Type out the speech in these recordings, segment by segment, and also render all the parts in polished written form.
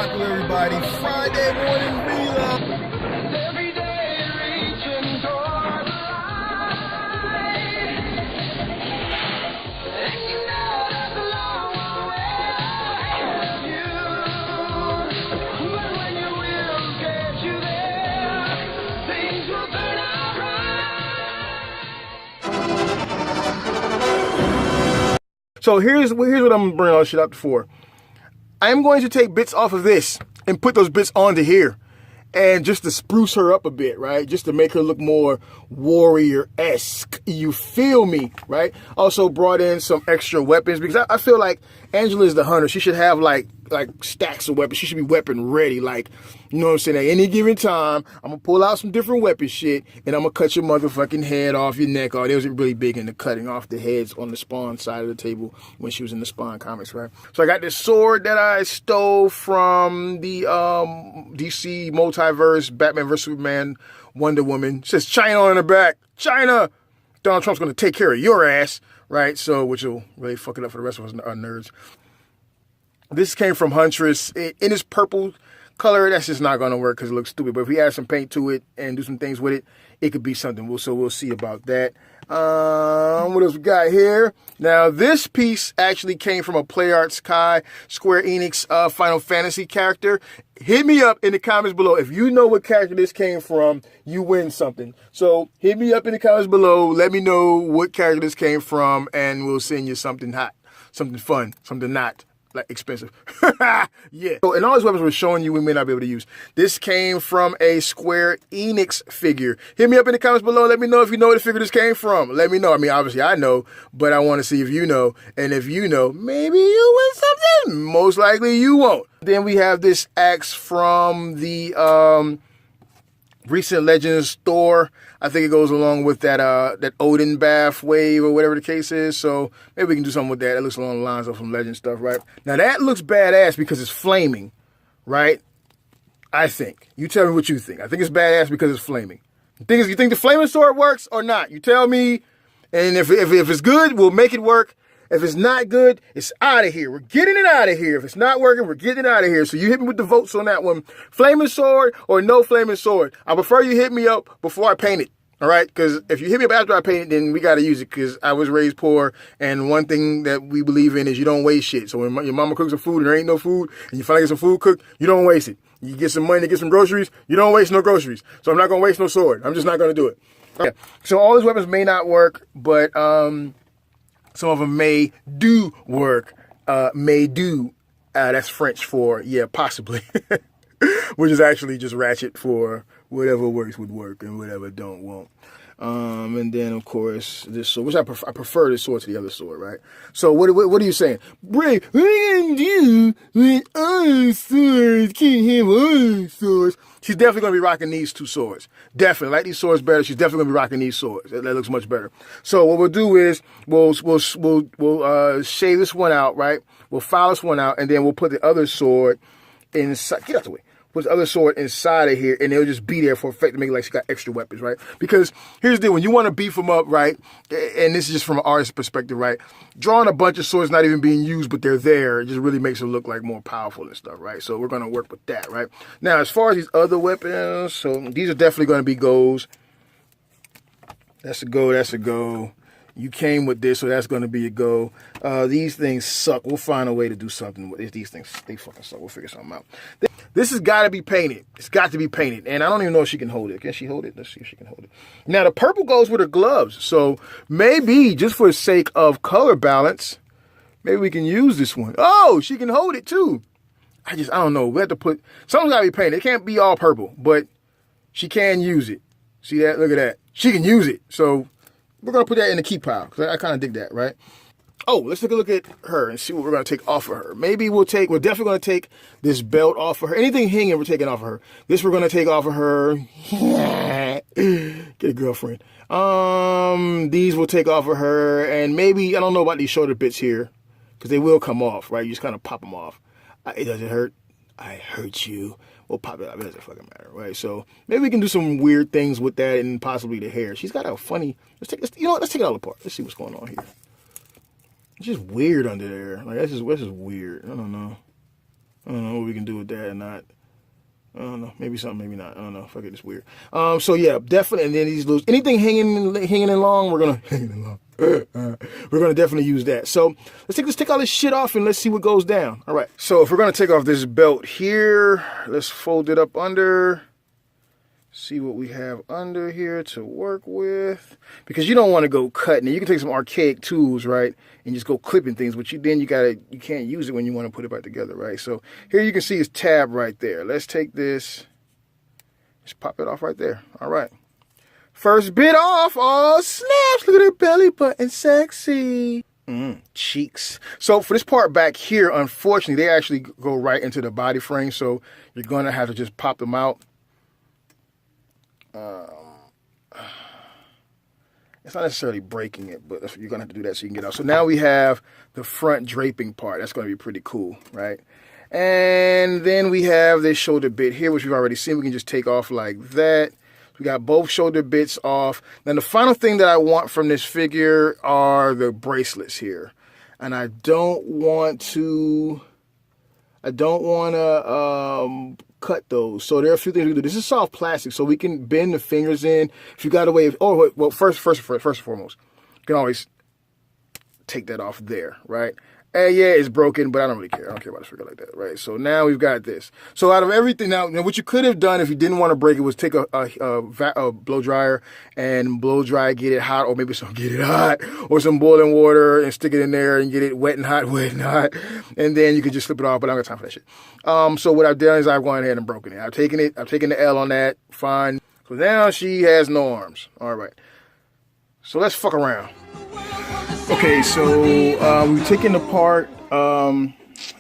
Taco, everybody. Friday morning vlog. Every day reaching toward the light. And you know that's a long way ahead of you. But when your will gets you there, things will turn out right. So here's what I'm gonna bring all this shit up for. I'm going to take bits off of this and put those bits onto here. And just to spruce her up a bit, right? Just to make her look more warrior-esque. You feel me, right? Also brought in some extra weapons because I feel like Angela is the hunter. She should have like stacks of weapons. She should be weapon ready. Like, you know what I'm saying? At any given time, I'm going to pull out some different weapon shit and I'm going to cut your motherfucking head off your neck. Oh, they wasn't really big into cutting off the heads on the Spawn side of the table when she was in the Spawn comics, right? So I got this sword that I stole from the DC Multiverse, Batman vs. Superman, Wonder Woman. It says China on the back. China! Donald Trump's going to take care of your ass, right? So, which will really fuck it up for the rest of us nerds. This came from Huntress. In this purple color, that's just not going to work because it looks stupid. But if we add some paint to it and do some things with it, it could be something. So we'll see about that. What else we got here? Now, this piece actually came from a PlayArts Kai Square Enix Final Fantasy character. Hit me up in the comments below. If you know what character this came from, you win something. So hit me up in the comments below. Let me know what character this came from, and we'll send you something hot, something fun, something not like expensive. Yeah. So, and all these weapons we're showing you we may not be able to use. This came from a Square Enix figure. Hit me up in the comments below. Let me know if you know where the figure this came from. Let me know. I mean, obviously I know, but I want to see if you know. And if you know, maybe you win something. Most likely you won't. Then we have this axe from the Recent Legends store. I think it goes along with that that Odin bath wave or whatever the case is. So maybe we can do something with that. That looks along the lines of some Legend stuff, right? Now that looks badass because it's flaming, right? I think. You tell me what you think. I think it's badass because it's flaming. You think the flaming sword works or not? You tell me. And if it's good, we'll make it work. If it's not good, it's out of here. We're getting it out of here. If it's not working, we're getting it out of here. So you hit me with the votes on that one. Flaming sword or no flaming sword? I prefer you hit me up before I paint it. All right? Because if you hit me up after I paint it, then we got to use it because I was raised poor. And one thing that we believe in is you don't waste shit. So when your mama cooks some food and there ain't no food and you finally get some food cooked, you don't waste it. You get some money to get some groceries, you don't waste no groceries. So I'm not going to waste no sword. I'm just not going to do it. Okay. So all these weapons may not work, but some of them may do work. May do. That's French for, yeah, possibly. Which is actually just ratchet for whatever works would work and whatever don't won't. And then, of course, this sword, which I prefer this sword to the other sword, right? So what are you saying? Bray, what are you going to do with other swords? Can't have other swords. She's definitely going to be rocking these two swords. Definitely. Like these swords better. She's definitely going to be rocking these swords. That looks much better. So what we'll do is we'll shave this one out, right? We'll file this one out, and then we'll put the other sword inside. Get out the way. Put the other sword inside of here, and it'll just be there for effect to make it like she got extra weapons, right? Because here's the deal. When you want to beef them up, right, and this is just from an artist's perspective, right, drawing a bunch of swords not even being used, but they're there, it just really makes it look like more powerful and stuff, right? So we're going to work with that, right? Now, as far as these other weapons, so these are definitely going to be goes. That's a go, that's a go. You came with this, so that's going to be a go. These things suck. We'll find a way to do something with these things. They fucking suck. We'll figure something out. This has got to be painted. It's got to be painted. And I don't even know if she can hold it. Can she hold it? Let's see if she can hold it. Now, the purple goes with her gloves. So maybe, just for the sake of color balance, maybe we can use this one. Oh, she can hold it too. I don't know. We have to put, something's got to be painted. It can't be all purple, but she can use it. See that? Look at that. She can use it. So we're going to put that in the keep pile because I kind of dig that, right? Oh, let's take a look at her and see what we're going to take off of her. Maybe we're definitely going to take this belt off of her. Anything hanging, we're taking off of her. This we're going to take off of her. Get a girlfriend. These we'll take off of her. And maybe, I don't know about these shoulder bits here because they will come off, right? You just kind of pop them off. It doesn't hurt. I hurt you. We'll pop it up. It doesn't fucking matter, right? So maybe we can do some weird things with that and possibly the hair. She's got a funny, let's take it all apart. Let's see what's going on here. It's just weird under there. Like, that's just weird. I don't know. I don't know what we can do with that or not. I don't know. Maybe something, maybe not. I don't know. Fuck it, it's weird. So yeah, definitely. And then these loose, anything hanging in long, we're gonna hanging in long. We're gonna definitely use that. So let's take all this shit off and let's see what goes down. All right. So if we're gonna take off this belt here, let's fold it up under. See what we have under here to work with, because you don't want to go cutting it. You can take some archaic tools, right, and just go clipping things, but you can't use it when you want to put it back together, right? So here you can see his tab right there. Let's take this, just pop it off right there. All right, first bit off. Oh snaps! Look at her belly button, sexy. Cheeks. So for this part back here, unfortunately, they actually go right into the body frame, so you're gonna have to just pop them out. It's not necessarily breaking it, but you're going to have to do that so you can get out. So now we have the front draping part. That's going to be pretty cool, right? And then we have this shoulder bit here, which we've already seen. We can just take off like that. We got both shoulder bits off. Then the final thing that I want from this figure are the bracelets here. And I don't want to cut those. So there are a few things we can do. This is soft plastic, so we can bend the fingers in. If you got a way of, first and foremost, you can always take that off there, right? And yeah, it's broken, but I don't really care. I don't care about a figure like that, right? So now we've got this. So out of everything, now what you could have done if you didn't want to break it was take a blow dryer and blow dry, get it hot, or maybe get it hot, or some boiling water and stick it in there and get it wet and hot, and then you can just slip it off. But I don't got time for that shit. So what I've done is I've gone ahead and broken it. I've taken the L on that. Fine. So now she has no arms. All right. So let's fuck around. Okay, so we've taken apart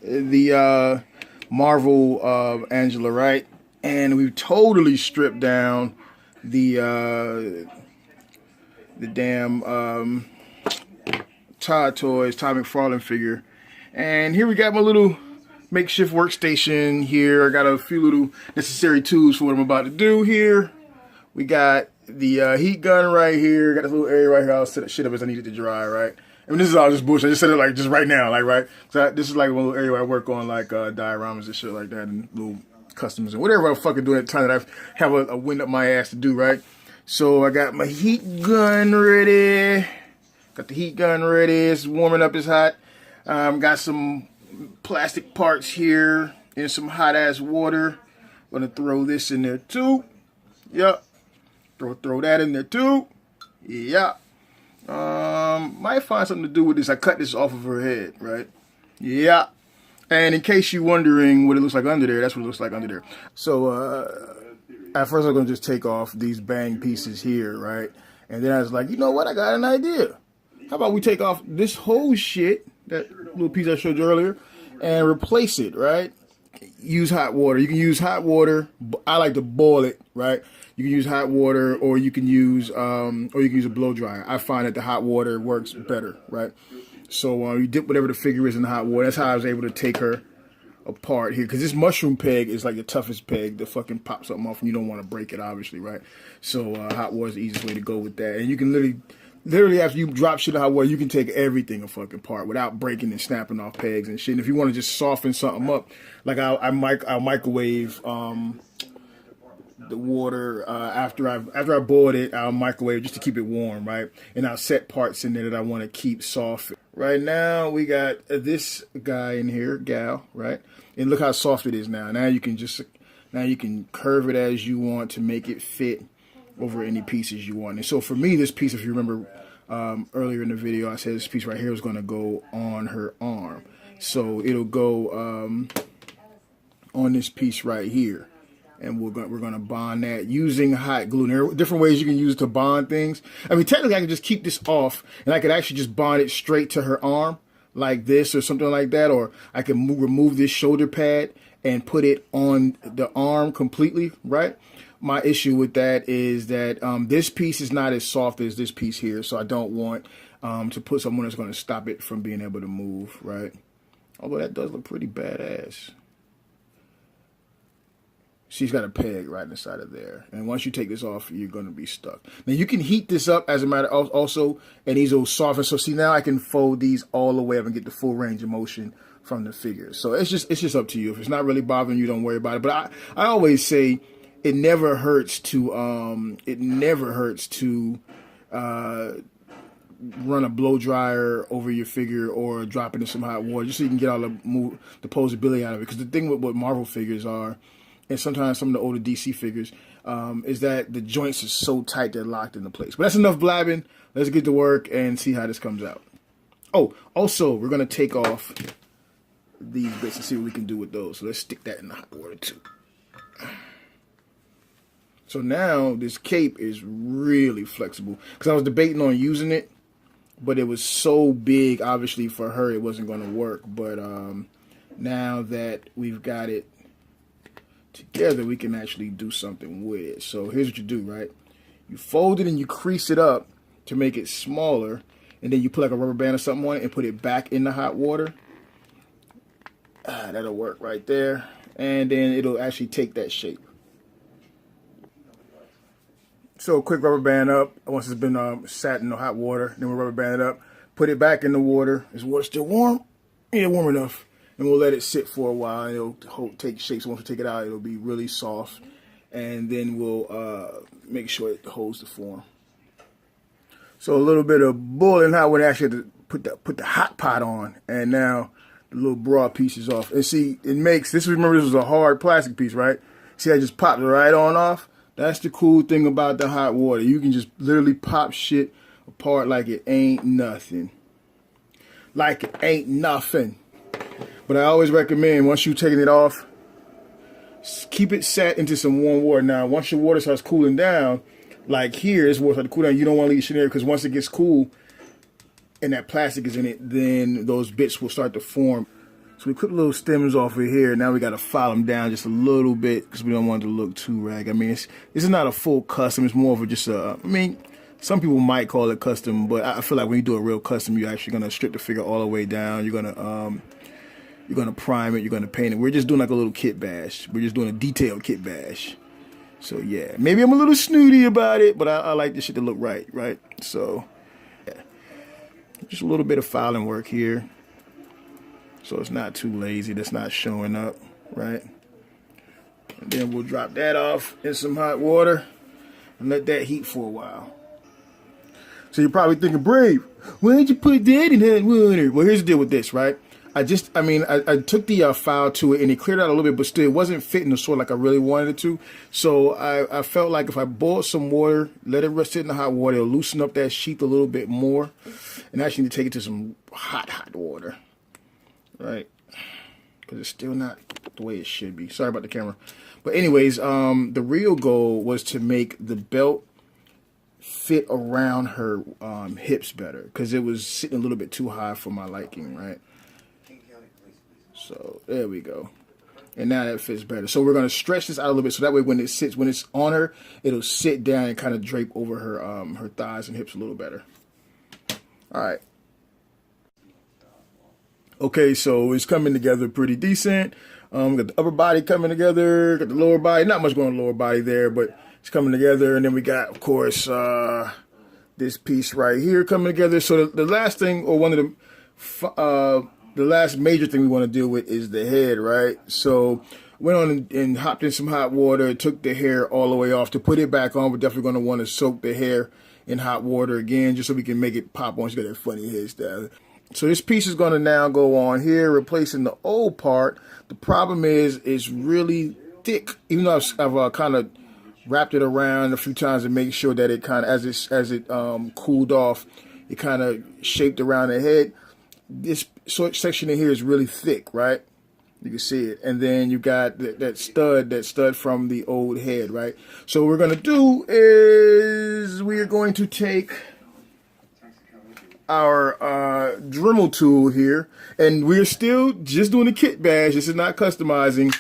the Marvel Angela, right? And we've totally stripped down the damn Todd McFarlane figure. And here we got my little makeshift workstation here. I got a few little necessary tools for what I'm about to do here. We got the heat gun right here. Got this little area right here. I'll set shit up as I need it to dry, right? I mean, this is all just bullshit. I just said it like just right now, like, right? So this is like a little area where I work on like dioramas and shit like that, and little customs and whatever I'm fucking doing at the time that I have a wind up my ass to do, right? So I got my heat gun ready. Got the heat gun ready. It's warming up. It's hot. Got some plastic parts here in some hot ass water. Gonna throw this in there too. Yep. Throw that in there too. Yeah. Might find something to do with this. I cut this off of her head, right? Yeah. And in case you're wondering what it looks like under there, that's what it looks like under there. So, at first I'm going to just take off these bang pieces here, right? And then I was like, you know what? I got an idea. How about we take off this whole shit, that little piece I showed you earlier, and replace it, right? Use hot water. You can use hot water. I like to boil it, right? You can use hot water, or you can use a blow dryer. I find that the hot water works better, right? So you dip whatever the figure is in the hot water. That's how I was able to take her apart here, because this mushroom peg is like the toughest peg to fucking pop something off, and you don't want to break it, obviously, right? So hot water is the easiest way to go with that, and you can literally after you drop shit in hot water, you can take everything a fucking apart without breaking and snapping off pegs and shit. And if you want to just soften something up, like I'll microwave the water after I boiled it. I'll microwave just to keep it warm, right? And I'll set parts in there that I want to keep soft. Right now we got this guy in here, gal, right? And look how soft it is now. Now you can curve it as you want to make it fit over any pieces you want. And so for me, this piece, if you remember earlier in the video, I said this piece right here is going to go on her arm. So it'll go on this piece right here. And we're going to bond that using hot glue. And there are different ways you can use it to bond things. I mean, technically, I could just keep this off, and I could actually just bond it straight to her arm, like this or something like that. Or I can remove this shoulder pad and put it on the arm completely, right? My issue with that is that this piece is not as soft as this piece here, so I don't want to put someone that's going to stop it from being able to move, right? Although that does look pretty badass. She's got a peg right inside of there. And once you take this off, you're going to be stuck. Now, you can heat this up as a matter also, and these will soften. So, see, now I can fold these all the way up and get the full range of motion from the figures. So, it's just up to you. If it's not really bothering you, don't worry about it. But I always say it never hurts to, run a blow dryer over your figure or drop it in some hot water just so you can get all the posability out of it. Because the thing with what Marvel figures are, and sometimes some of the older DC figures, is that the joints are so tight they're locked into place. But that's enough blabbing. Let's get to work and see how this comes out. Oh, also, we're going to take off these bits and see what we can do with those. So let's stick that in the hot water too. So now this cape is really flexible. Because I was debating on using it, but it was so big, obviously, for her, it wasn't going to work. But now that we've got it together, we can actually do something with it. So here's what you do, right? You fold it and you crease it up to make it smaller, and then you put like a rubber band or something on it and put it back in the hot water. That'll work right there, and then it'll actually take that shape. So quick rubber band up once it's been sat in the hot water. Then we'll rubber band it up, put it back in the water. Is the water still warm? Yeah, warm enough. And we'll let it sit for a while. And it'll take shape. So once we take it out, it'll be really soft. And then we'll make sure it holds the form. So a little bit of boiling hot water. Actually have to put the hot pot on. And now the little broad piece is off. And see, it makes this. Remember, this was a hard plastic piece, right? See, I just popped it right on off. That's the cool thing about the hot water. You can just literally pop shit apart like it ain't nothing. Like it ain't nothing. But I always recommend, once you've taken it off, keep it set into some warm water. Now, once your water starts cooling down, like here, it's water to cool down. You don't want to leave shit in there because once it gets cool and that plastic is in it, then those bits will start to form. So we put little stems off of here. Now we got to file them down just a little bit because we don't want it to look too ragged. I mean, this is not a full custom. It's more of just a, I mean, some people might call it custom, but I feel like when you do a real custom, you're actually going to strip the figure all the way down. You're going to prime it. You're going to paint it. We're just doing like a little kit bash. We're just doing a detailed kit bash. So, yeah. Maybe I'm a little snooty about it, but I like this shit to look right? So, yeah. Just a little bit of filing work here. So it's not too lazy. That's not showing up, right? And then we'll drop that off in some hot water and let that heat for a while. So you're probably thinking, Brave, why did you put that in hot water? Well, here's the deal with this, right? I took the file to it and it cleared out a little bit, but still it wasn't fitting the sort like I really wanted it to. So I felt like if I boiled some water, let it sit in the hot water, it'll loosen up that sheath a little bit more. And I actually need to take it to some hot water, right? Because it's still not the way it should be. Sorry about the camera. But anyways, the real goal was to make the belt fit around her hips better because it was sitting a little bit too high for my liking, right? So there we go. And now that fits better. So we're going to stretch this out a little bit so that way when it's on her, it'll sit down and kind of drape over her thighs and hips a little better. All right. Okay, so it's coming together pretty decent. Got the upper body coming together, got the lower body. Not much going on the lower body there, but it's coming together. And then we got, of course, this piece right here coming together. So the last thing, or one of the last major thing we want to deal with is the head, right? So went on and hopped in some hot water, took the hair all the way off. To put it back on, we're definitely going to want to soak the hair in hot water again, just so we can make it pop on. She's got that funny hairstyle. So this piece is going to now go on here, replacing the old part. The problem is it's really thick, even though I've kind of wrapped it around a few times to make sure that it kind of, as it cooled off, it kind of shaped around the head. This section in here is really thick, right? You can see it. And then you got that stud from the old head, right? So what we're going to do is we are going to take our Dremel tool here, and we're still just doing a kit bash. This is not customizing.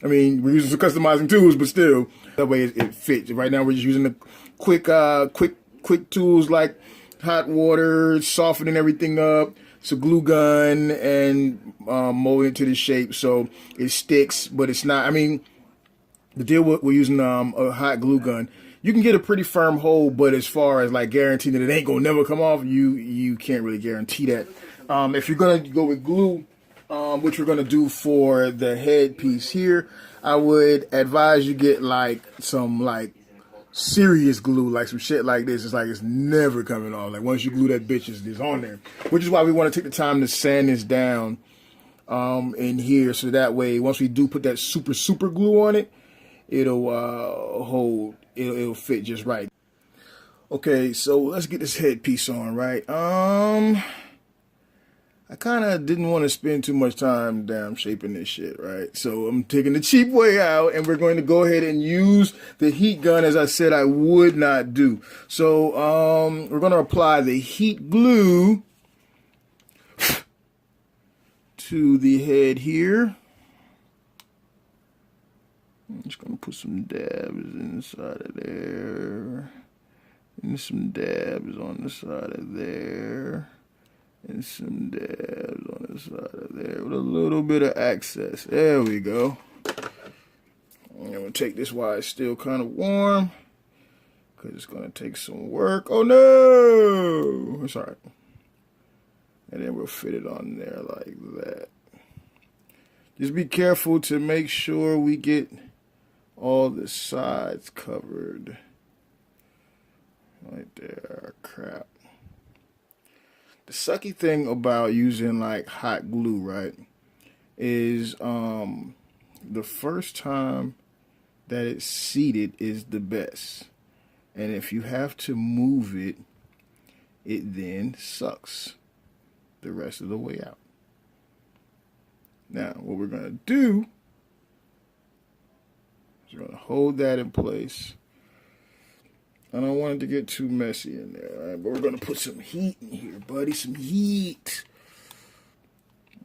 I mean, we're using some customizing tools, but still, that way it fits. Right now, we're just using the quick tools like hot water, softening everything up. It's a glue gun and molding it to the shape so it sticks, but it's not. I mean, The deal with we're using a hot glue gun, you can get a pretty firm hold, but as far as like guaranteeing that it ain't gonna never come off, you can't really guarantee that. If you're gonna go with glue, which we're gonna do for the headpiece here, I would advise you get like some like serious glue, like some shit like this. It's like it's never coming off. Like once you glue that bitch, it's on there. Which is why we want to take the time to sand this down in here, so that way once we do put that super glue on it, it'll hold. It'll fit just right. Okay, so let's get this headpiece on, right? I kind of didn't want to spend too much time damn shaping this shit, right? So I'm taking the cheap way out, and we're going to go ahead and use the heat gun as I said I would not do. So we're going to apply the heat glue to the head here. I'm just going to put some dabs inside of there, and some dabs on the side of there, and some dabs on the side of there with a little bit of access. There we go. I'm going to take this while it's still kind of warm, because it's going to take some work. Oh no! It's all right. And then we'll fit it on there like that. Just be careful to make sure we get all the sides covered. Right there. Crap. The sucky thing about using like hot glue, right, is the first time that it's seated is the best. And if you have to move it, it then sucks the rest of the way out. Now, what we're going to do is we're going to hold that in place. I don't want it to get too messy in there, all right? But we're going to put some heat in here, buddy, some heat.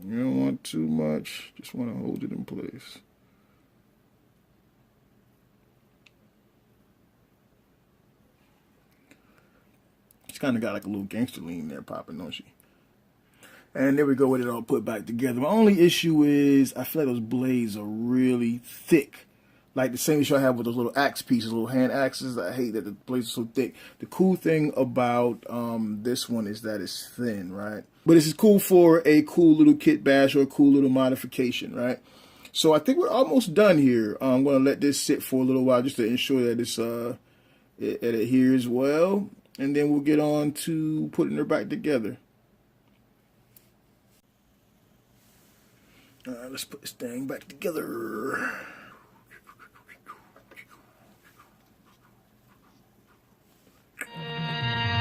You don't want too much, just want to hold it in place. She's kind of got like a little gangster lean there popping, don't she? And there we go with it all put back together. My only issue is I feel like those blades are really thick. Like the same issue I have with those little axe pieces, little hand axes. I hate that the blades are so thick. The cool thing about this one is that it's thin, right? But this is cool for a cool little kit bash or a cool little modification, right? So I think we're almost done here. I'm going to let this sit for a little while just to ensure that it's it adheres well. And then we'll get on to putting her back together. All right, let's put this thing back together.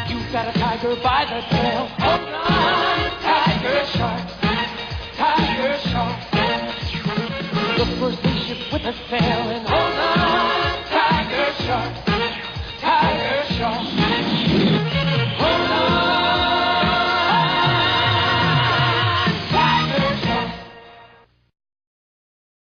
You got a tiger by the tail.